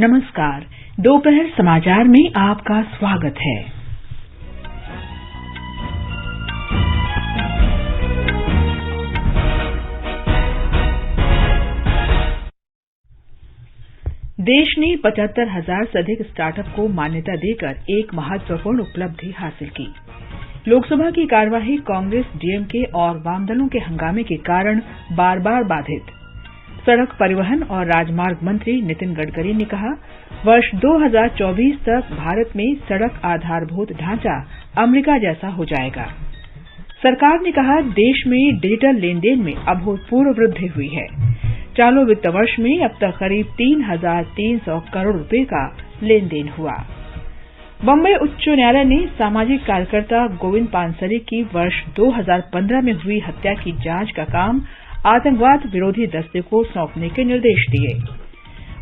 नमस्कार। दोपहर समाचार में आपका स्वागत है। देश ने 75,000 से अधिक स्टार्टअप को मान्यता देकर एक महत्वपूर्ण उपलब्धि हासिल की। लोकसभा की कार्यवाही कांग्रेस, डीएमके और वामदलों के हंगामे के कारण बार-बार बाधित। सड़क परिवहन और राजमार्ग मंत्री नितिन गडकरी ने कहा, वर्ष 2024 तक भारत में सड़क आधारभूत ढांचा अमेरिका जैसा हो जाएगा। सरकार ने कहा, देश में डिजिटल लेन-देन में अभूतपूर्व वृद्धि हुई है। चालू वित्त वर्ष में अब तक करीब 3,300 करोड़ रुपए का लेन-देन हुआ। बम्बई उच्च न्यायालय ने सामाजिक कार्यकर्ता गोविंद पानसरे की वर्ष 2015 में हुई हत्या की जांच का काम आतंकवाद विरोधी दस्ते को सौंपने के निर्देश दिए।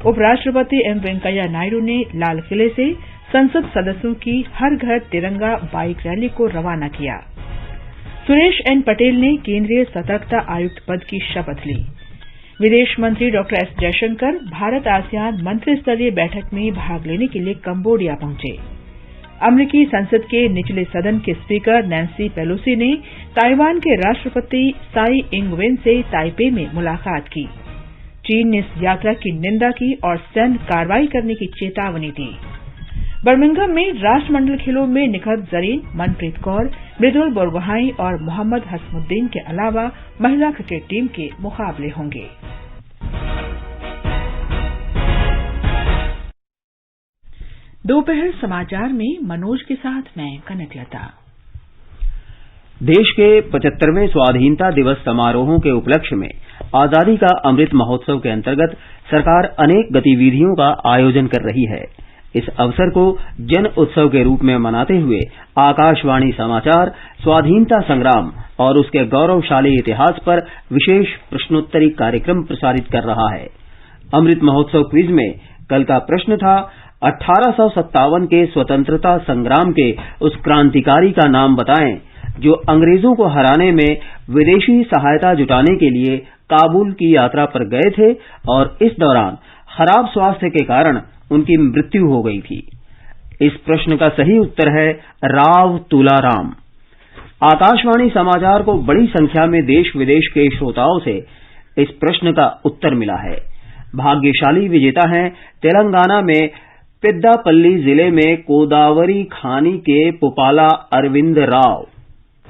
उपराष्ट्रपति एम वेंकैया नायडू ने लाल किले से संसद सदस्यों की हर घर तिरंगा बाइक रैली को रवाना किया। सुरेश एन पटेल ने केंद्रीय सतर्कता आयुक्त पद की शपथ ली। विदेश मंत्री डॉ एस जयशंकर भारत आसियान मंत्रिस्तरीय बैठक में भाग लेने के लिए कंबोडिया पहुंचे। अमेरिकी संसद के निचले सदन के स्पीकर नैन्सी पेलोसी ने ताइवान के राष्ट्रपति साई इंग-वेन से ताइपे में मुलाकात की। चीन ने इस यात्रा की निंदा की और सैन्य कार्रवाई करने की चेतावनी दी। बर्मिंघम में राष्ट्रमंडल खेलों में निखत जरीन, मनप्रीत कौर, मृदुल बोरगोहाई और मोहम्मद हसमुद्दीन के अलावा महिला क्रिकेट टीम के मुकाबले होंगे। दोपहर समाचार में मनोज के साथ मैं कनकलता। देश के 75वें स्वाधीनता दिवस समारोहों के उपलक्ष्य में आजादी का अमृत महोत्सव के अंतर्गत सरकार अनेक गतिविधियों का आयोजन कर रही है। इस अवसर को जन उत्सव के रूप में मनाते हुए आकाशवाणी समाचार स्वाधीनता संग्राम और उसके गौरवशाली इतिहास पर विशेष प्रश्नोत्तरी कार्यक्रम प्रसारित कर रहा है। अमृत महोत्सव क्विज में कल का प्रश्न था, 1857 के स्वतंत्रता संग्राम के उस क्रांतिकारी का नाम बताएं जो अंग्रेजों को हराने में विदेशी सहायता जुटाने के लिए काबुल की यात्रा पर गए थे और इस दौरान खराब स्वास्थ्य के कारण उनकी मृत्यु हो गई थी। इस प्रश्न का सही उत्तर है राव तुलाराम। आकाशवाणी समाचार को बड़ी संख्या में देश विदेश के श्रोताओं से इस प्रश्न का उत्तर मिला है। भाग्यशाली विजेता हैं तेलंगाना में पेद्दापल्ली जिले में कोदावरी खानी के पुपाला अरविंद राव।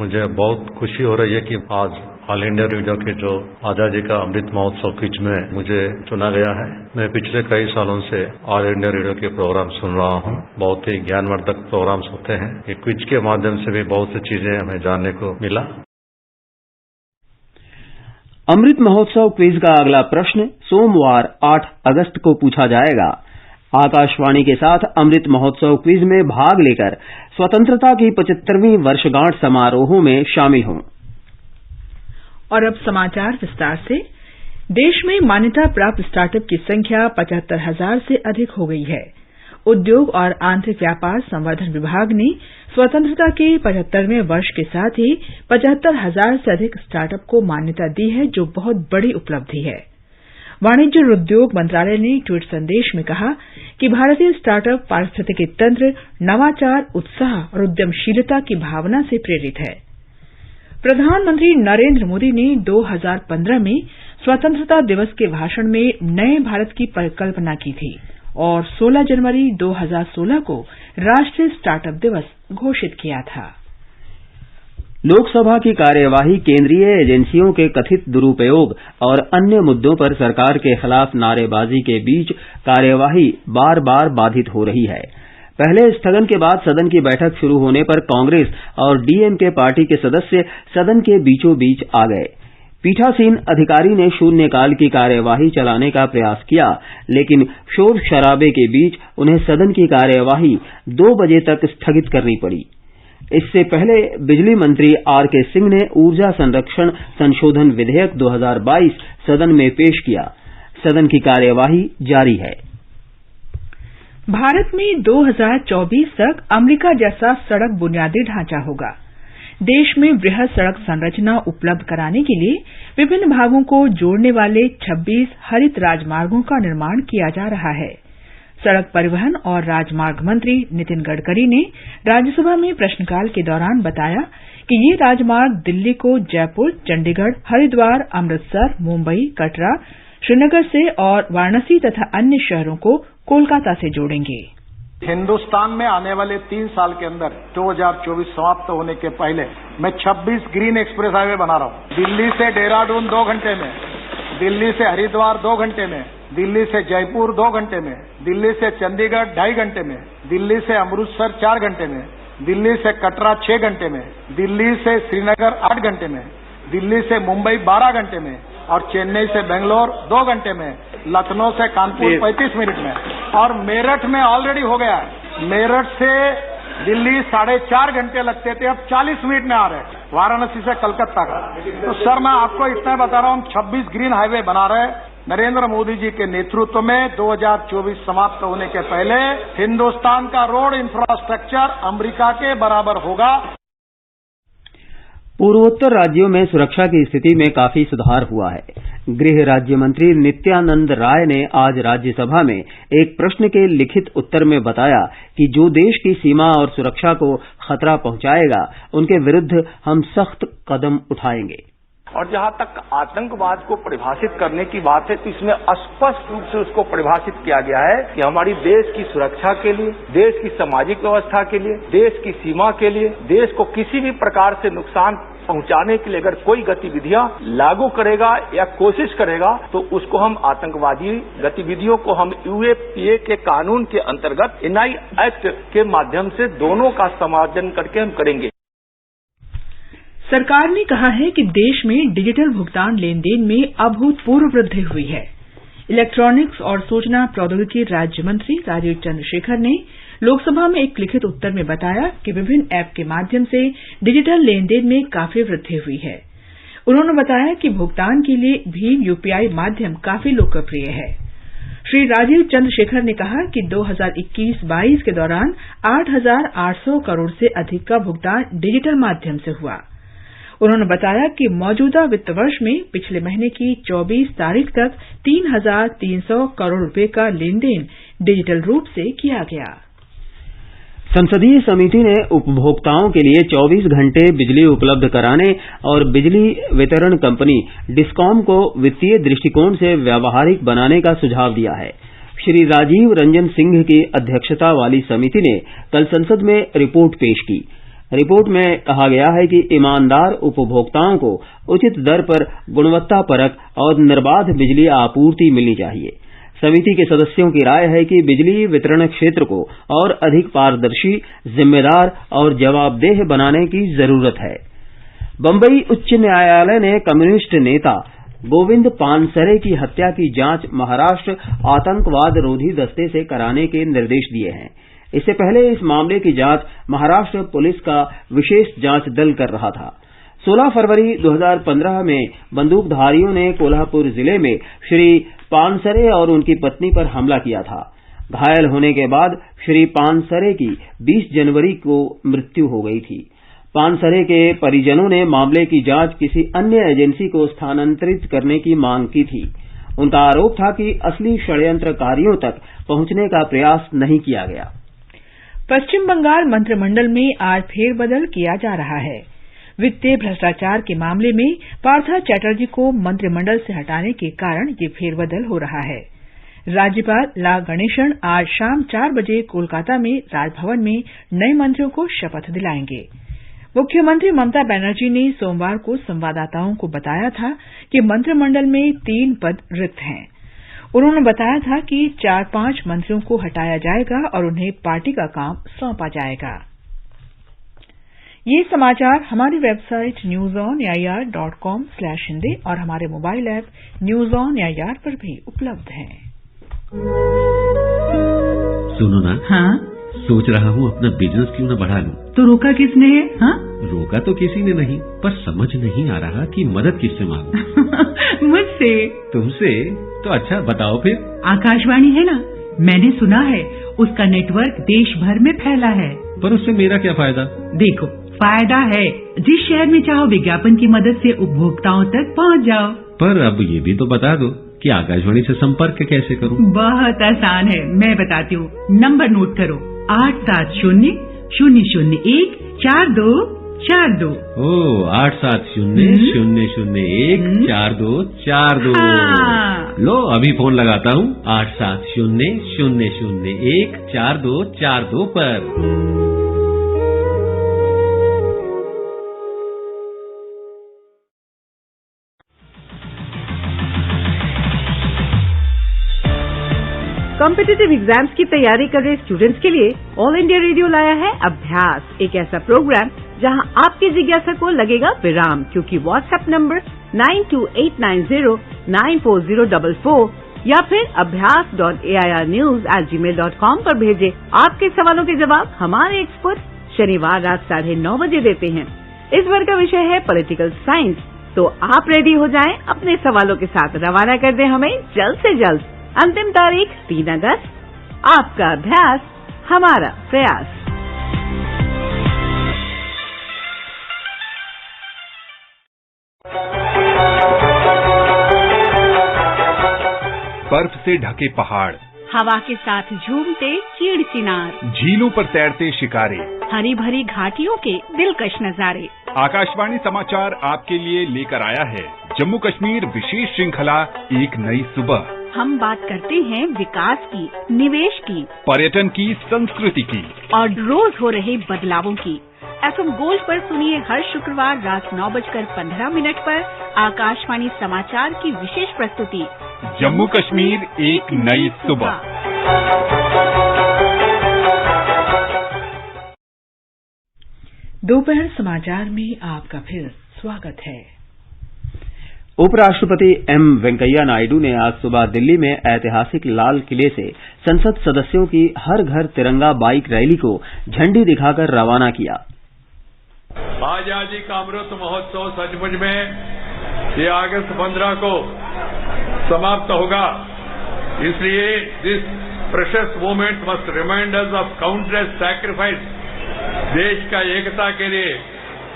मुझे बहुत खुशी हो रही है कि आज ऑल इंडिया रेडियो के जो आजादी का अमृत महोत्सव क्विज में मुझे चुना गया है। मैं पिछले कई सालों से ऑल इंडिया रेडियो के प्रोग्राम सुन रहा हूँ। बहुत ही ज्ञानवर्धक प्रोग्राम्स होते हैं। ये क्विज के माध्यम से भी बहुत सी चीजें हमें जानने को मिला। अमृत महोत्सव क्विज का अगला प्रश्न सोमवार 8 अगस्त को पूछा जाएगा। आकाशवाणी के साथ अमृत महोत्सव क्विज में भाग लेकर स्वतंत्रता की 75वीं वर्षगांठ समारोहों में शामिल हों। और अब समाचार विस्तार से। देश में मान्यता प्राप्त स्टार्टअप की संख्या 75,000 से अधिक हो गई है। उद्योग और आंतरिक व्यापार संवर्धन विभाग ने स्वतंत्रता के 75वें वर्ष के साथ ही 75,000 से अधिक स्टार्टअप को मान्यता दी है, जो बहुत बड़ी उपलब्धि है। वाणिज्य और उद्योग मंत्रालय ने ट्वीट संदेश में कहा कि भारतीय स्टार्टअप पारिस्थितिकी तंत्र, नवाचार, उत्साह और उद्यमशीलता की भावना से प्रेरित है। प्रधानमंत्री नरेंद्र मोदी ने 2015 में स्वतंत्रता दिवस के भाषण में नए भारत की परिकल्पना की थी और 16 जनवरी 2016 को राष्ट्रीय स्टार्टअप दिवस घोषित किया था। लोकसभा की कार्यवाही केंद्रीय एजेंसियों के कथित दुरुपयोग और अन्य मुद्दों पर सरकार के खिलाफ नारेबाजी के बीच कार्यवाही बार बार बाधित हो रही है। पहले स्थगन के बाद सदन की बैठक शुरू होने पर कांग्रेस और डीएमके पार्टी के सदस्य सदन के बीचों बीच आ गए। पीठासीन अधिकारी ने शून्यकाल की कार्यवाही चलाने का प्रयास किया, लेकिन शोर शराबे के बीच उन्हें सदन की कार्यवाही 2 बजे तक स्थगित करनी पड़ी। इससे पहले बिजली मंत्री आर.के. सिंह ने ऊर्जा संरक्षण संशोधन विधेयक 2022 सदन में पेश किया। सदन की कार्यवाही जारी है। भारत में 2024 तक अमेरिका जैसा सड़क बुनियादी ढांचा होगा। देश में वृहद सड़क संरचना उपलब्ध कराने के लिए विभिन्न भागों को जोड़ने वाले 26 हरित राजमार्गों का निर्माण किया जा रहा है। सड़क परिवहन और राजमार्ग मंत्री नितिन गडकरी ने राज्यसभा में प्रश्नकाल के दौरान बताया कि ये राजमार्ग दिल्ली को जयपुर, चंडीगढ़, हरिद्वार, अमृतसर, मुंबई, कटरा, श्रीनगर से और वाराणसी तथा अन्य शहरों को कोलकाता से जोड़ेंगे। हिंदुस्तान में आने वाले 3 साल के अंदर 2024 समाप्त होने के पहले मैं 26 ग्रीन एक्सप्रेस हाईवे बना रहा हूँ। दिल्ली से देहरादून 2 घंटे में, दिल्ली से हरिद्वार 2 घंटे में, दिल्ली से जयपुर 2 घंटे में, दिल्ली से चंडीगढ़ 2.5 घंटे में, दिल्ली से अमृतसर 4 घंटे में, दिल्ली से कटरा 6 घंटे में, दिल्ली से श्रीनगर 8 घंटे में, दिल्ली से मुंबई 12 घंटे में और चेन्नई से बेंगलोर 2 घंटे में, लखनऊ से कानपुर 35 मिनट में और मेरठ में ऑलरेडी हो गया है। मेरठ से दिल्ली 4.5 घंटे लगते थे, अब 40 मिनट में आ रहे हैं। वाराणसी से कलकत्ता का। तो सर मैं आपको इतना बता रहा हूँ, 26 ग्रीन हाईवे बना रहे हैं। नरेंद्र मोदी जी के नेतृत्व में 2024 समाप्त होने के पहले हिंदुस्तान का रोड इंफ्रास्ट्रक्चर अमेरिका के बराबर होगा। पूर्वोत्तर राज्यों में सुरक्षा की स्थिति में काफी सुधार हुआ है। गृह राज्य मंत्री नित्यानंद राय ने आज राज्यसभा में एक प्रश्न के लिखित उत्तर में बताया कि जो देश की सीमा और सुरक्षा को खतरा पहुंचाएगा, उनके विरुद्ध हम सख्त कदम उठाएंगे। और जहां तक आतंकवाद को परिभाषित करने की बात है, तो इसमें स्पष्ट रूप से उसको परिभाषित किया गया है कि हमारी देश की सुरक्षा के लिए, देश की सामाजिक व्यवस्था के लिए, देश की सीमा के लिए, देश को किसी भी प्रकार से नुकसान पहुंचाने के लिए अगर कोई गतिविधियां लागू करेगा या कोशिश करेगा, तो उसको हम आतंकवादी गतिविधियों को हम यूएपीए के कानून के अंतर्गत एनआई एक्ट के माध्यम से दोनों का समाधान करके हम करेंगे। सरकार ने कहा है कि देश में डिजिटल भुगतान लेन देन में अभूतपूर्व वृद्धि हुई है। इलेक्ट्रॉनिक्स और सूचना प्रौद्योगिकी राज्य मंत्री राजीव चंद्रशेखर ने लोकसभा में एक लिखित उत्तर में बताया कि विभिन्न ऐप के माध्यम से डिजिटल लेन देन में काफी वृद्धि हुई है। उन्होंने बताया कि भुगतान के लिए भीम यूपीआई माध्यम काफी लोकप्रिय है। श्री राजीव चंद्रशेखर ने कहा कि 2021-22 के दौरान 8,800 करोड़ से अधिक का भुगतान डिजिटल माध्यम से हुआ। उन्होंने बताया कि मौजूदा वित्त वर्ष में पिछले महीने की 24 तारीख तक 3,300 करोड़ रुपए का लेन देन डिजिटल रूप से किया गया। संसदीय समिति ने उपभोक्ताओं के लिए 24 घंटे बिजली उपलब्ध कराने और बिजली वितरण कंपनी डिस्कॉम को वित्तीय दृष्टिकोण से व्यावहारिक बनाने का सुझाव दिया है। श्री राजीव रंजन सिंह की अध्यक्षता वाली समिति ने कल संसद में रिपोर्ट पेश की। रिपोर्ट में कहा गया है कि ईमानदार उपभोक्ताओं को उचित दर पर गुणवत्तापरक और निर्बाध बिजली आपूर्ति मिलनी चाहिए। समिति के सदस्यों की राय है कि बिजली वितरण क्षेत्र को और अधिक पारदर्शी, जिम्मेदार और जवाबदेह बनाने की जरूरत है। बंबई उच्च न्यायालय ने कम्युनिस्ट नेता गोविंद पानसरे की हत्या की जांच महाराष्ट्र आतंकवाद रोधी दस्ते से कराने के निर्देश दिए हैं। इससे पहले इस मामले की जांच महाराष्ट्र पुलिस का विशेष जांच दल कर रहा था। 16 फरवरी 2015 में बंदूकधारियों ने कोल्हापुर जिले में श्री पानसरे और उनकी पत्नी पर हमला किया था। घायल होने के बाद श्री पानसरे की 20 जनवरी को मृत्यु हो गई थी। पानसरे के परिजनों ने मामले की जांच किसी अन्य एजेंसी को स्थानांतरित करने की मांग की थी। उनका आरोप था कि असली षड्यंत्रकारियों तक पहुंचने का प्रयास नहीं किया गया। पश्चिम बंगाल मंत्रिमंडल में आज फेरबदल किया जा रहा है। वित्तीय भ्रष्टाचार के मामले में पार्था चैटर्जी को मंत्रिमंडल से हटाने के कारण ये फेरबदल हो रहा है। राज्यपाल ला गणेशन आज शाम 4 बजे कोलकाता में राजभवन में नए मंत्रियों को शपथ दिलाएंगे। मुख्यमंत्री ममता बनर्जी ने सोमवार को संवाददाताओं को बताया था कि मंत्रिमंडल में 3 पद रिक्त हैं। उन्होंने बताया था कि 4-5 मंत्रियों को हटाया जाएगा और उन्हें पार्टी का काम सौंपा जाएगा। ये समाचार हमारी वेबसाइट newsonair.com/hindi और हमारे mobile app news on AIR पर भी उपलब्ध हैं। सुनो ना, हाँ? सोच रहा हूँ अपना बिजनेस क्यों न बढ़ा लूं। तो रोका किसने है? हाँ? रोका तो किसी ने नहीं, पर समझ नहीं आ रहा कि मदद किससे मांगूं। मुझसे। तुमसे? तो अच्छा बताओ फिर। आकाशवाणी है ना, मैंने सुना है उसका नेटवर्क देश भर में फैला है। पर उससे मेरा क्या फायदा? देखो, फायदा है, जिस शहर में चाहो विज्ञापन की मदद से उपभोक्ताओं तक पहुँच जाओ। पर अब ये भी तो बता दो कि आकाशवाणी से संपर्क कैसे करूं? बहुत आसान है, मैं बताती हूँ। नंबर नोट करो, 870-001-4242। 870-001-4242। लो अभी फोन लगाता हूँ 870-001-4242 पर। कॉम्पिटिटिव एग्जाम्स की तैयारी कर रहे स्टूडेंट्स के लिए ऑल इंडिया रेडियो लाया है अभ्यास, एक ऐसा प्रोग्राम जहां आपकी जिज्ञासा को लगेगा विराम, क्योंकि व्हाट्सएप नंबर 9289094044 या फिर abhyas.airnews@gmail.com पर भेजे आपके सवालों के जवाब हमारे एक्सपर्ट शनिवार रात 9:30 बजे देते हैं। इस बार का विषय है पॉलिटिकल साइंस, तो आप रेडी हो जाएं अपने सवालों के साथ। रवाना कर दें हमें जल्द से जल्द। अंतिम तारीख 3 अगस्त। आपका अभ्यास हमारा प्रयास। बर्फ से ढके पहाड़, हवा के साथ झूमते चीड़ चिनार, झीलों पर तैरते शिकारे, हरी भरी घाटियों के दिलकश नजारे। आकाशवाणी समाचार आपके लिए लेकर आया है जम्मू कश्मीर विशेष श्रृंखला एक नई सुबह। हम बात करते हैं विकास की, निवेश की, पर्यटन की, संस्कृति की और रोज हो रहे बदलावों की। FM गोल्ड पर सुनिए हर शुक्रवार रात 9:15 पर आकाशवाणी समाचार की विशेष प्रस्तुति जम्मू कश्मीर एक नई सुबह। दोपहर समाचार में आपका फिर स्वागत है। उपराष्ट्रपति एम वेंकैया नायडू ने आज सुबह दिल्ली में ऐतिहासिक लाल किले से संसद सदस्यों की हर घर तिरंगा बाइक रैली को झंडी दिखाकर रवाना किया। आजादी का अमृत महोत्सव सचमुच में ये अगस्त 15 को समाप्त होगा, इसलिए this precious moment must remind us of countless sacrifice. देश का एकता के लिए,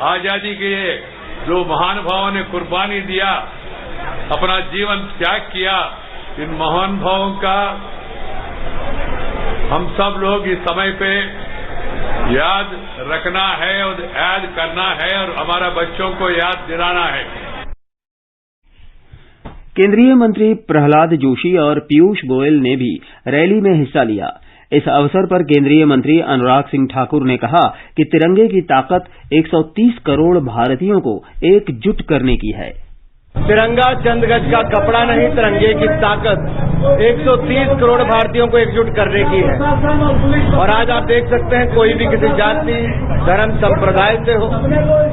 आजादी के लिए जो महानुभावों ने कुर्बानी दिया, अपना जीवन त्याग किया, इन महानुभावों का हम सब लोग इस समय पे याद रखना है और याद करना है और हमारा बच्चों को याद दिलाना है। केंद्रीय मंत्री प्रहलाद जोशी और पीयूष गोयल ने भी रैली में हिस्सा लिया। इस अवसर पर केंद्रीय मंत्री अनुराग सिंह ठाकुर ने कहा कि तिरंगे की ताकत 130 करोड़ भारतीयों को एकजुट करने की है। तिरंगा चंद गज का कपड़ा नहीं, तिरंगे की ताकत 130 करोड़ भारतीयों को एकजुट करने की है। और आज आप देख सकते हैं कोई भी किसी जाति, धर्म, संप्रदाय से हो,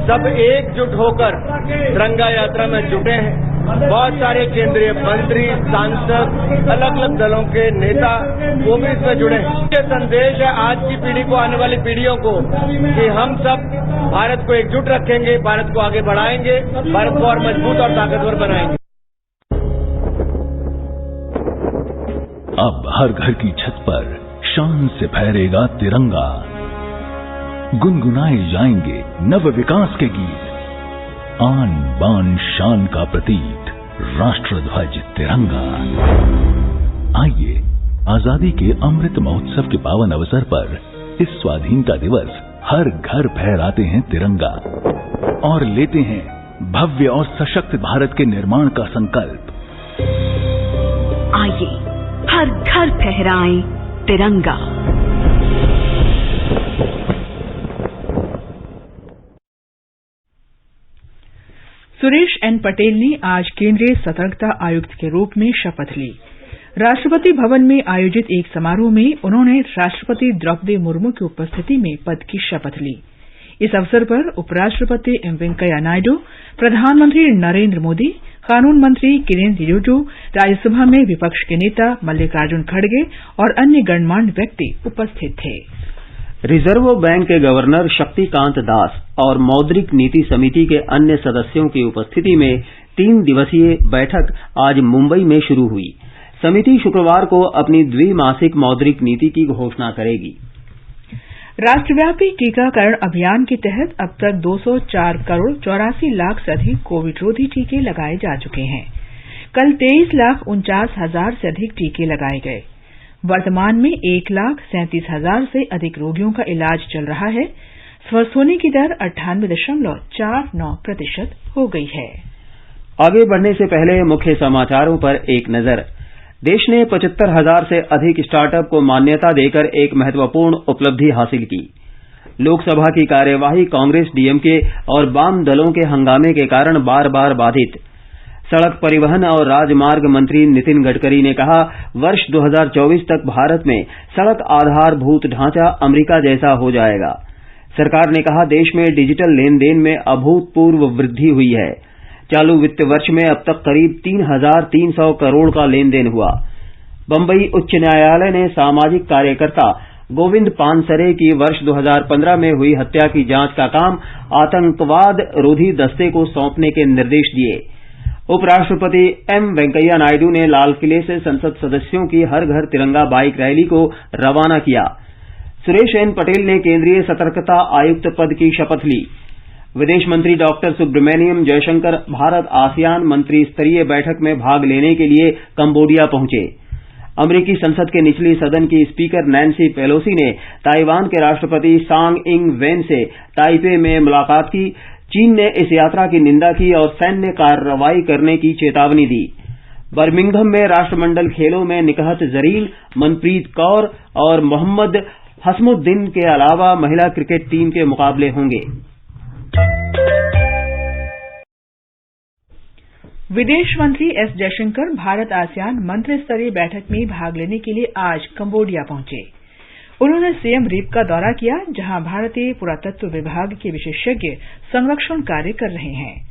सब एकजुट होकर तिरंगा यात्रा में जुटे हैं। बहुत सारे केंद्रीय मंत्री, सांसद, अलग अलग दलों के नेता वो भी इसमें जुड़े हैं। ये संदेश है आज की पीढ़ी को, आने वाली पीढ़ियों को, कि हम सब भारत को एकजुट रखेंगे, भारत को आगे बढ़ाएंगे, भारत को और मजबूत और ताकतवर बनाएंगे। अब हर घर की छत पर शान से फहरेगा तिरंगा, गुनगुनाए जाएंगे नव विकास के गीत, आन बान शान का प्रतीक राष्ट्रध्वज तिरंगा। आइए आजादी के अमृत महोत्सव के पावन अवसर पर इस स्वाधीनता दिवस हर घर फहराते हैं तिरंगा और लेते हैं भव्य और सशक्त भारत के निर्माण का संकल्प। आइए हर घर फहराएं तिरंगा। सुरेश एन पटेल ने आज केंद्रीय सतर्कता आयुक्त के रूप में शपथ ली। राष्ट्रपति भवन में आयोजित एक समारोह में उन्होंने राष्ट्रपति द्रौपदी मुर्मू की उपस्थिति में पद की शपथ ली। इस अवसर पर उपराष्ट्रपति एम वेंकैया नायडू, प्रधानमंत्री नरेंद्र मोदी, कानून मंत्री किरेन रिजिजू, राज्यसभा में विपक्ष के नेता मल्लिकार्जुन खड़गे और अन्य गणमान्य व्यक्ति उपस्थित थे। रिजर्व बैंक के गवर्नर शक्तिकांत दास और मौद्रिक नीति समिति के अन्य सदस्यों की उपस्थिति में 3 दिवसीय बैठक आज मुंबई में शुरू हुई। समिति शुक्रवार को अपनी द्विमासिक मौद्रिक नीति की घोषणा करेगी। राष्ट्रव्यापी टीकाकरण अभियान के तहत अब तक 204 करोड़ 84 लाख से अधिक कोविड रोधी टीके लगाए जा चुके हैं। कल 23,49,000 से अधिक टीके लगाए गए। वर्तमान में 1,37,000 से अधिक रोगियों का इलाज चल रहा है। स्वस्थ होने की दर 98.49% हो गई है। आगे बढ़ने से पहले मुख्य समाचारों पर एक नजर। देश ने 75,000 से अधिक स्टार्टअप को मान्यता देकर एक महत्वपूर्ण उपलब्धि हासिल की। लोकसभा की कार्यवाही कांग्रेस, डीएमके और वाम दलों के हंगामे के कारण बार बार बाधित। सड़क परिवहन और राजमार्ग मंत्री नितिन गडकरी ने कहा, वर्ष 2024 तक भारत में सड़क आधारभूत ढांचा अमेरिका जैसा हो जाएगा। सरकार ने कहा, देश में डिजिटल लेन देन में अभूतपूर्व वृद्धि हुई है। चालू वित्त वर्ष में अब तक करीब 3,300 करोड़ का लेन देन हुआ। बंबई उच्च न्यायालय ने सामाजिक कार्यकर्ता गोविंद पानसरे की वर्ष 2015 में हुई हत्या की जांच का काम आतंकवाद रोधी दस्ते को सौंपने के निर्देश दिए। उपराष्ट्रपति एम वेंकैया नायडू ने लाल किले से संसद सदस्यों की हर घर तिरंगा बाइक रैली को रवाना किया। सुरेश एन पटेल ने केंद्रीय सतर्कता आयुक्त पद की शपथ ली। विदेश मंत्री डॉक्टर सुब्रमण्यम जयशंकर भारत आसियान मंत्री स्तरीय बैठक में भाग लेने के लिए कंबोडिया पहुंचे। अमेरिकी संसद के निचली सदन की स्पीकर नैन्सी पेलोसी ने ताइवान के राष्ट्रपति सांग इंग वेन से ताइपे में मुलाकात की। चीन ने इस यात्रा की निंदा की और सैन्य कार्रवाई करने की चेतावनी दी। बर्मिंघम में राष्ट्रमंडल खेलों में निकहत जरीन, मनप्रीत कौर और मोहम्मद हसमुद्दीन के अलावा महिला क्रिकेट टीम के मुकाबले होंगे। विदेश मंत्री एस जयशंकर भारत आसियान मंत्री स्तरीय बैठक में भाग लेने के लिए आज कंबोडिया पहुंचे। उन्होंने सियम रीप का दौरा किया, जहां भारतीय पुरातत्व विभाग के विशेषज्ञ संरक्षण कार्य कर रहे हैं।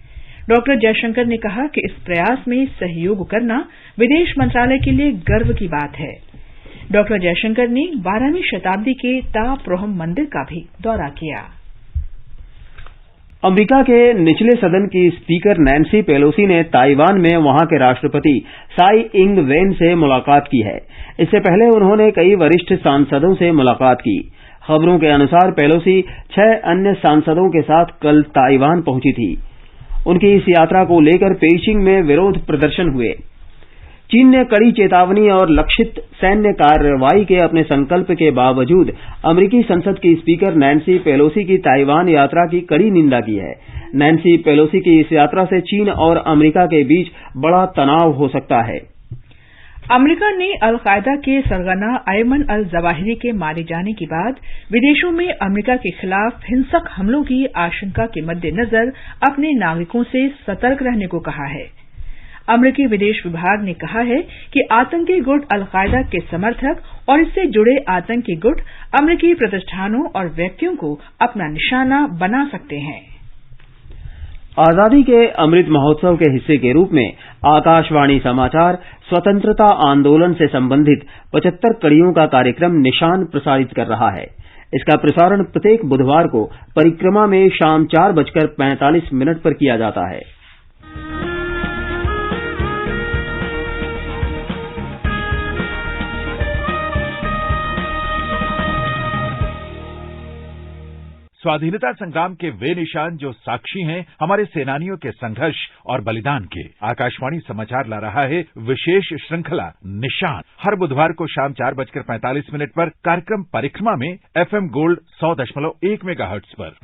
डॉक्टर जयशंकर ने कहा कि इस प्रयास में सहयोग करना विदेश मंत्रालय के लिए गर्व की बात है। डॉक्टर जयशंकर ने 12वीं शताब्दी के ताप्रोहम मंदिर का भी दौरा किया। अमेरिका के निचले सदन की स्पीकर नैन्सी पेलोसी ने ताइवान में वहां के राष्ट्रपति साई इंग वेन से मुलाकात की है। इससे पहले उन्होंने कई वरिष्ठ सांसदों से मुलाकात की। खबरों के अनुसार पेलोसी 6 अन्य सांसदों के साथ कल ताइवान पहुंची थी। उनकी इस यात्रा को लेकर पेइचिंग में विरोध प्रदर्शन हुए। चीन ने कड़ी चेतावनी और लक्षित सैन्य कार्रवाई के अपने संकल्प के बावजूद अमेरिकी संसद की स्पीकर नैन्सी पेलोसी की ताइवान यात्रा की कड़ी निंदा की है। नैन्सी पेलोसी की इस यात्रा से चीन और अमेरिका के बीच बड़ा तनाव हो सकता है। अमेरिका ने अलकायदा के सरगना अयमन अल जवाहिरी के मारे जाने के बाद विदेशों में अमेरिका के खिलाफ हिंसक हमलों की आशंका के मद्देनजर अपने नागरिकों से सतर्क रहने को कहा है। अमेरिकी विदेश विभाग ने कहा है कि आतंकी गुट अलकायदा के समर्थक और इससे जुड़े आतंकी गुट अमेरिकी प्रतिष्ठानों और व्यक्तियों को अपना निशाना बना सकते हैं। आजादी के अमृत महोत्सव के हिस्से के रूप में आकाशवाणी समाचार स्वतंत्रता आंदोलन से संबंधित 75 कड़ियों का कार्यक्रम निशान प्रसारित कर रहा है। इसका प्रसारण प्रत्येक बुधवार को परिक्रमा में शाम 4:45 पर किया जाता है। स्वाधीनता संग्राम के वे निशान जो साक्षी हैं हमारे सेनानियों के संघर्ष और बलिदान के। आकाशवाणी समाचार ला रहा है विशेष श्रृंखला निशान। हर बुधवार को शाम 4:45 पर कार्यक्रम परिक्रमा में FM गोल्ड 100.1 मेगाहर्ट्ज पर।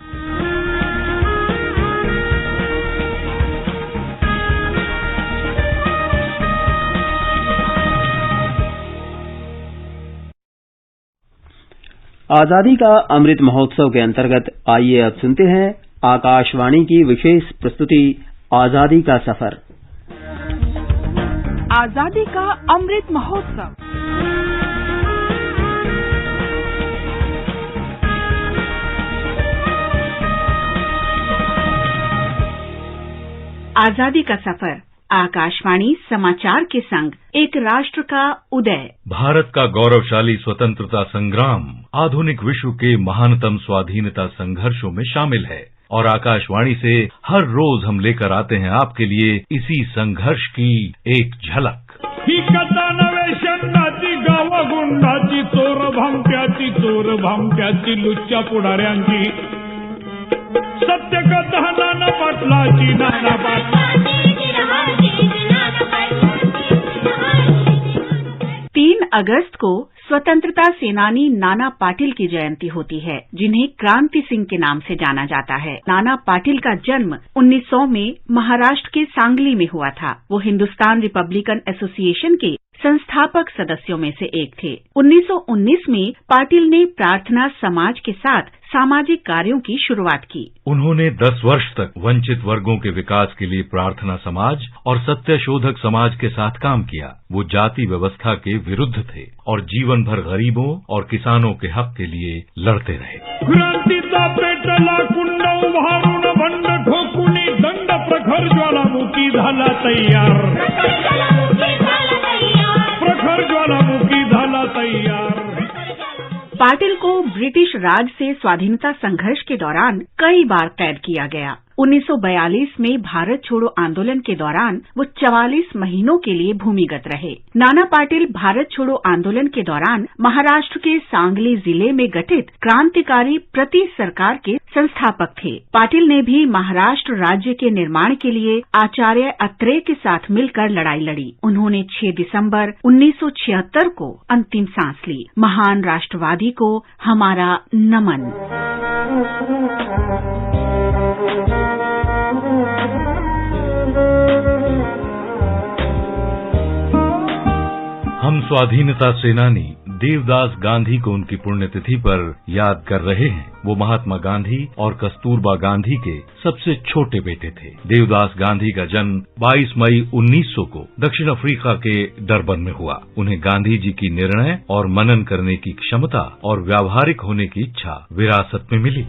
आजादी का अमृत महोत्सव के अंतर्गत आइए अब सुनते हैं आकाशवाणी की विशेष प्रस्तुति आजादी का सफर। आजादी का अमृत महोत्सव। आजादी का सफर आकाशवाणी समाचार के संग एक राष्ट्र का उदय। भारत का गौरवशाली स्वतंत्रता संग्राम आधुनिक विश्व के महानतम स्वाधीनता संघर्षों में शामिल है और आकाशवाणी से हर रोज हम लेकर आते हैं आपके लिए इसी संघर्ष की एक झलक। ही कथा नवे शब्दाची गावगुंडाची चोर भामट्याची लुच्च्या पुढाऱ्यांची सत्य कथा नाना पाटलाची अगस्त को स्वतंत्रता सेनानी नाना पाटिल की जयंती होती है, जिन्हें क्रांति सिंह के नाम से जाना जाता है। नाना पाटिल का जन्म 1900 में महाराष्ट्र के सांगली में हुआ था। वो हिंदुस्तान रिपब्लिकन एसोसिएशन के संस्थापक सदस्यों में से एक थे। 1919 में पाटिल ने प्रार्थना समाज के साथ सामाजिक कार्यों की शुरुआत की। उन्होंने 10 वर्ष तक वंचित वर्गों के विकास के लिए प्रार्थना समाज और सत्यशोधक समाज के साथ काम किया। वो जाति व्यवस्था के विरुद्ध थे और जीवन भर गरीबों और किसानों के हक के लिए लड़ते रहे। क्रांतीचा पेटला कुंड उभारून बंड ठोकुनी दंड प्रखर ज्वालामुखी झाला तयार, प्रखर ज्वालामुखी झाला तयार। पाटिल को ब्रिटिश राज से स्वाधीनता संघर्ष के दौरान कई बार कैद किया गया। 1942 में भारत छोड़ो आंदोलन के दौरान वो 44 महीनों के लिए भूमिगत रहे। नाना पाटिल भारत छोड़ो आंदोलन के दौरान महाराष्ट्र के सांगली जिले में गठित क्रांतिकारी प्रति सरकार के संस्थापक थे। पाटिल ने भी महाराष्ट्र राज्य के निर्माण के लिए आचार्य अत्रेय के साथ मिलकर लड़ाई लड़ी। उन्होंने 6 दिसंबर 1976 को अंतिम सांस ली। महान राष्ट्रवादी को हमारा नमन। हम स्वाधीनता सेनानी देवदास गांधी को उनकी पुण्यतिथि पर याद कर रहे हैं। वो महात्मा गांधी और कस्तूरबा गांधी के सबसे छोटे बेटे थे। देवदास गांधी का जन्म 22 मई 1900 को दक्षिण अफ्रीका के डरबन में हुआ। उन्हें गांधी जी की निर्णय और मनन करने की क्षमता और व्यावहारिक होने की इच्छा विरासत में मिली।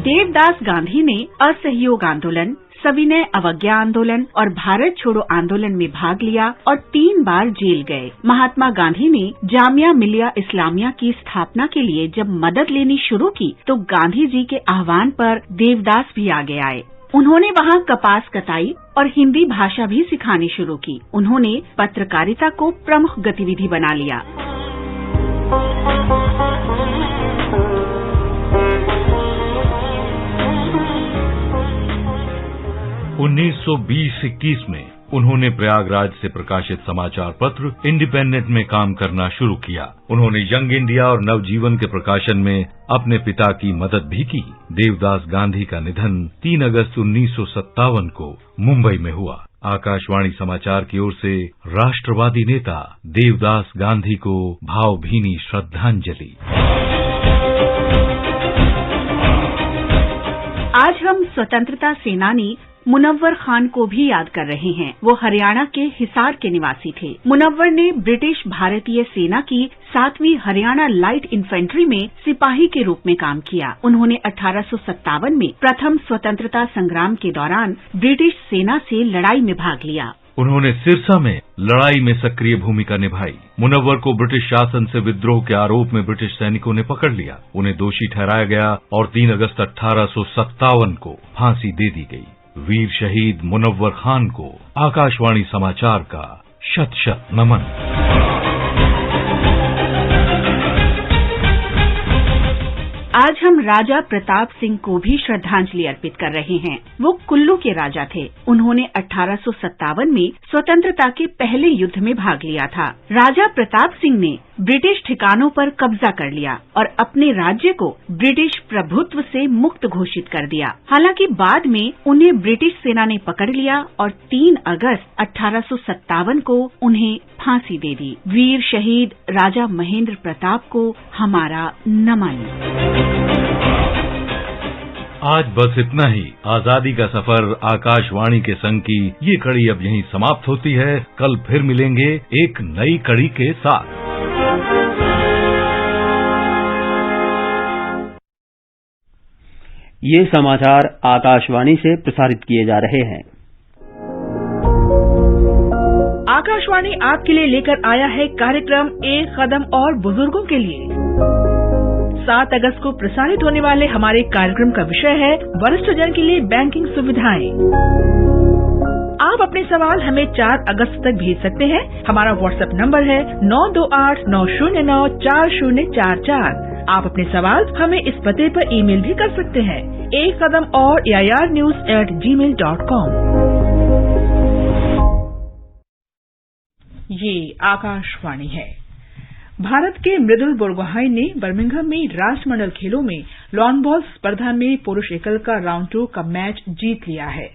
देवदास गांधी ने असहयोग आंदोलन, सविनय अवज्ञा आंदोलन और भारत छोड़ो आंदोलन में भाग लिया और 3 बार जेल गए। महात्मा गांधी ने जामिया मिलिया इस्लामिया की स्थापना के लिए जब मदद लेनी शुरू की तो गांधी जी के आह्वान पर देवदास भी आगे आए। उन्होंने वहाँ कपास कटाई और हिंदी भाषा भी सिखानी शुरू की। उन्होंने पत्रकारिता को प्रमुख गतिविधि बना लिया। 1920-21 में उन्होंने प्रयागराज से प्रकाशित समाचार पत्र इंडिपेंडेंट में काम करना शुरू किया। उन्होंने यंग इंडिया और नवजीवन के प्रकाशन में अपने पिता की मदद भी की। देवदास गांधी का निधन 3 अगस्त 1957 को मुंबई में हुआ। आकाशवाणी समाचार की ओर से राष्ट्रवादी नेता देवदास गांधी को भावभीनी श्रद्धांजलि। आज हम स्वतंत्रता सेनानी मुनव्वर खान को भी याद कर रहे हैं। वो हरियाणा के हिसार के निवासी थे। मुनव्वर ने ब्रिटिश भारतीय सेना की 7वीं हरियाणा लाइट इन्फेंट्री में सिपाही के रूप में काम किया। उन्होंने 1857 में प्रथम स्वतंत्रता संग्राम के दौरान ब्रिटिश सेना से लड़ाई में भाग लिया। उन्होंने सिरसा में लड़ाई में सक्रिय भूमिका निभाई। मुनव्वर को ब्रिटिश शासन से विद्रोह के आरोप में ब्रिटिश सैनिकों ने पकड़ लिया। उन्हें दोषी ठहराया गया और 3 अगस्त 1857 को फांसी दे दी गई। वीर शहीद मुनव्वर खान को आकाशवाणी समाचार का शत-शत नमन। आज हम राजा प्रताप सिंह को भी श्रद्धांजलि अर्पित कर रहे हैं। वो कुल्लू के राजा थे। उन्होंने 1857 में स्वतंत्रता के पहले युद्ध में भाग लिया था। राजा प्रताप सिंह ने ब्रिटिश ठिकानों पर कब्जा कर लिया और अपने राज्य को ब्रिटिश प्रभुत्व से मुक्त घोषित कर दिया। हालांकि बाद में उन्हें ब्रिटिश सेना ने पकड़ लिया और 3 अगस्त 1857 को उन्हें फांसी दे दी। वीर शहीद राजा महेंद्र प्रताप को हमारा नमन। आज बस इतना ही। आजादी का सफर आकाशवाणी के संग की ये कड़ी अब यहीं समाप्त होती है। कल फिर मिलेंगे एक नई कड़ी के साथ। ये समाचार आकाशवाणी से प्रसारित किए जा रहे हैं। आकाशवाणी आपके लिए लेकर आया है कार्यक्रम एक कदम और बुजुर्गों के लिए। 7 अगस्त को प्रसारित होने वाले हमारे कार्यक्रम का विषय है वरिष्ठ जन के लिए बैंकिंग सुविधाएं। आप अपने सवाल हमें 4 अगस्त तक भेज सकते हैं। हमारा व्हाट्सएप नंबर है 9289094044। आप अपने सवाल हमें इस पते पर ईमेल भी कर सकते हैं, एक कदम और airnews@gmail.com। ये आकाशवाणी है। भारत के मृदुल बोरगोहाई ने बर्मिंघम में राष्ट्रमंडल खेलों में लॉन बॉल स्पर्धा में पुरुष एकल का राउंड 2 का मैच जीत लिया है।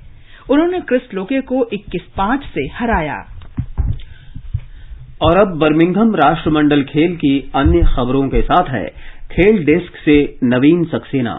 उन्होंने क्रिस लोके को 21-5 से हराया। और अब बर्मिंघम राष्ट्रमंडल खेल की अन्य खबरों के साथ है खेल डेस्क से नवीन सक्सेना।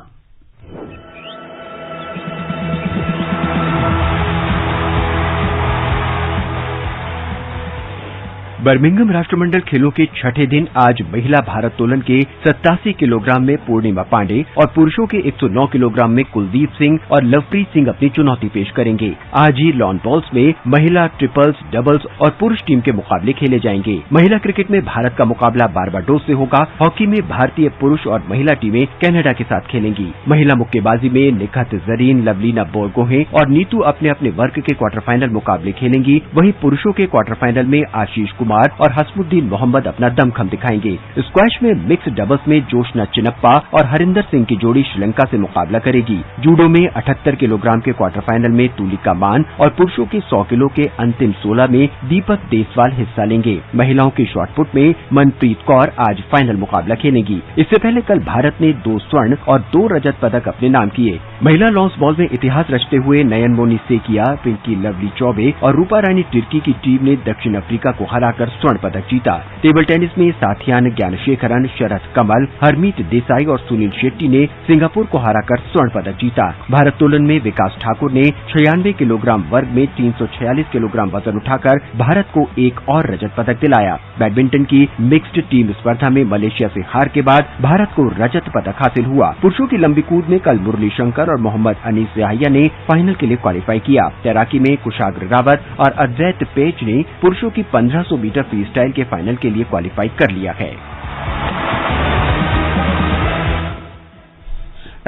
बर्मिंघम राष्ट्रमंडल खेलों के छठे दिन आज महिला भारोत्तोलन के 87 किलोग्राम में पूर्णिमा पांडे और पुरुषों के 109 किलोग्राम में कुलदीप सिंह और लवप्रीत सिंह अपनी चुनौती पेश करेंगे। आज ही लॉन बॉल्स में महिला ट्रिपल्स, डबल्स और पुरुष टीम के मुकाबले खेले जाएंगे। महिला क्रिकेट में भारत का मुकाबला बारबाडोस से होगा। हॉकी में भारतीय पुरुष और महिला टीमें कनाडा के साथ खेलेंगी। महिला मुक्केबाजी में निखत जरीन, लवलीना बोरगोहें और नीतू अपने अपने वर्ग के क्वार्टर फाइनल मुकाबले खेलेंगी। वहीं पुरुषों के क्वार्टर फाइनल में आशीष कुमार और हसमुद्दीन मोहम्मद अपना दमखम दिखाएंगे। स्क्वैश में मिक्स्ड डबल्स में जोशना चिनप्पा और हरिंदर सिंह की जोड़ी श्रीलंका से मुकाबला करेगी। जूडो में 78 किलोग्राम के क्वार्टर फाइनल में तुलिका मान और पुरुषों के 100 किलो के अंतिम 16 में दीपक देसवाल हिस्सा लेंगे। महिलाओं की शॉटपुट में मनप्रीत कौर आज फाइनल मुकाबला खेलेंगी। इससे पहले कल भारत ने 2 स्वर्ण और 2 रजत पदक अपने नाम किए। महिला लॉन्स बॉल में इतिहास रचते हुए नयनमोनी सेकिया, पिंकी लवली चौबे और रूपा रानी तिर्की की टीम ने दक्षिण अफ्रीका को हराकर स्वर्ण पदक जीता। टेबल टेनिस में साथियान ज्ञानशेखरन, शरद कमल, हरमीत देसाई और सुनील शेट्टी ने सिंगापुर को हराकर स्वर्ण पदक जीता। भारोत्तोलन में विकास ठाकुर ने 96 किलोग्राम वर्ग में 346 किलोग्राम वजन उठाकर भारत को एक और रजत पदक दिलाया। बैडमिंटन की मिक्स्ड टीम स्पर्धा में मलेशिया से हार के बाद भारत को रजत पदक हासिल हुआ। पुरुषों की लंबी कूद में कल मुरली शंकर और मोहम्मद अनीस याहिया ने फाइनल के लिए क्वालिफाई किया। तैराकी में कुशाग्र रावत और अद्वैत पेच ने पुरुषों की 1500 मीटर फ्री स्टाइल के फाइनल के लिए क्वालिफाई कर लिया है।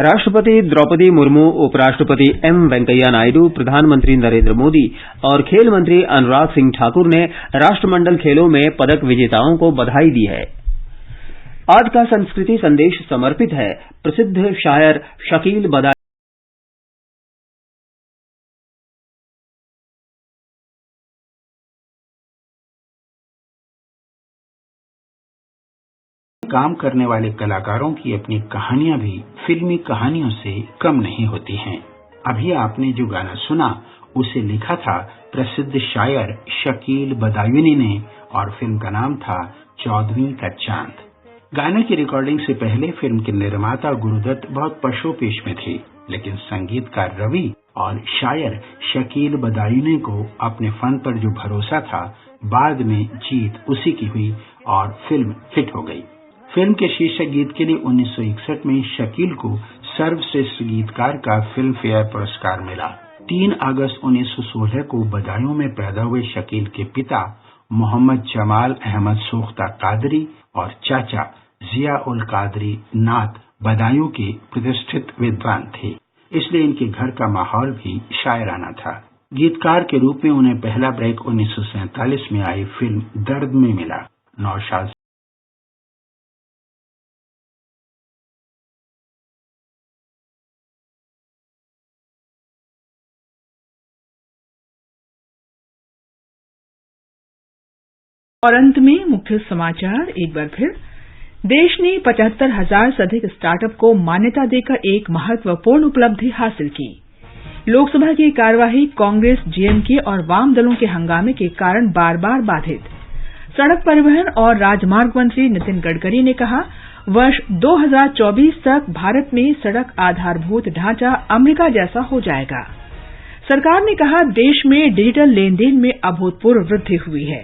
राष्ट्रपति द्रौपदी मुर्मू, उपराष्ट्रपति एम वेंकैया नायडू, प्रधानमंत्री नरेंद्र मोदी और खेल मंत्री अनुराग सिंह ठाकुर ने राष्ट्रमंडल खेलों में पदक विजेताओं को बधाई दी है। आज का संस्कृति संदेश समर्पित है प्रसिद्ध शायर शकील बदायूं काम करने वाले कलाकारों की अपनी कहानियां भी फिल्मी कहानियों से कम नहीं होती हैं। अभी आपने जो गाना सुना उसे लिखा था प्रसिद्ध शायर शकील बदायूनी ने और फिल्म का नाम था 14वीं का चांद। गाने की रिकॉर्डिंग से पहले फिल्म के निर्माता गुरुदत्त बहुत पशोपेश में थे, लेकिन संगीतकार रवि और शायर शकील बदायूनी को अपने फन पर जो भरोसा था, बाद में जीत उसी की हुई और फिल्म हिट हो गई। फिल्म के शीर्षक गीत के लिए 1961 में शकील को सर्वश्रेष्ठ गीतकार का फिल्म फेयर पुरस्कार मिला। 3 अगस्त 1916 को बदायूं में पैदा हुए शकील के पिता मोहम्मद जमाल अहमद सोख्ता कादरी और चाचा जिया उल कादरी नाथ बदायूं के प्रतिष्ठित विद्वान थे, इसलिए इनके घर का माहौल भी शायराना था। गीतकार के रूप में उन्हें पहला ब्रेक 1947 में आई फिल्म दर्द में मिला। नौशाद और अंत में मुख्य समाचार एक बार फिर। देश ने 75,000 से अधिक स्टार्टअप को मान्यता देकर एक महत्वपूर्ण उपलब्धि हासिल की। लोकसभा की कार्यवाही कांग्रेस, डीएमके और वाम दलों के हंगामे के कारण बार बार बाधित। सड़क परिवहन और राजमार्ग मंत्री नितिन गडकरी ने कहा, वर्ष 2024 तक भारत में सड़क आधारभूत ढांचा अमेरिका जैसा हो जाएगा। सरकार ने कहा, देश में डिजिटल लेनदेन में अभूतपूर्व वृद्धि हुई है।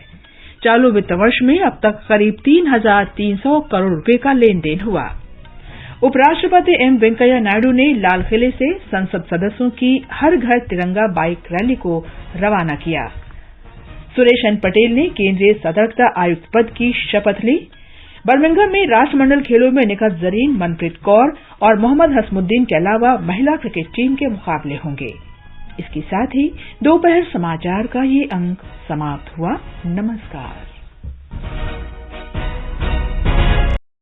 चालू वित्त वर्ष में अब तक करीब 3,300 करोड़ रुपए का लेन देन हुआ। उपराष्ट्रपति एम वेंकैया नायडू ने लाल किले से संसद सदस्यों की हर घर तिरंगा बाइक रैली को रवाना किया। सुरेश एन पटेल ने केंद्रीय सतर्कता आयुक्त पद की शपथ ली। बर्मिंघम में राष्ट्रमंडल खेलों में निखत जरीन, मनप्रीत कौर और मोहम्मद हसमुद्दीन के अलावा महिला क्रिकेट टीम के मुकाबले होंगे। इसके साथ ही दोपहर समाचार का ये अंक समाप्त हुआ। नमस्कार।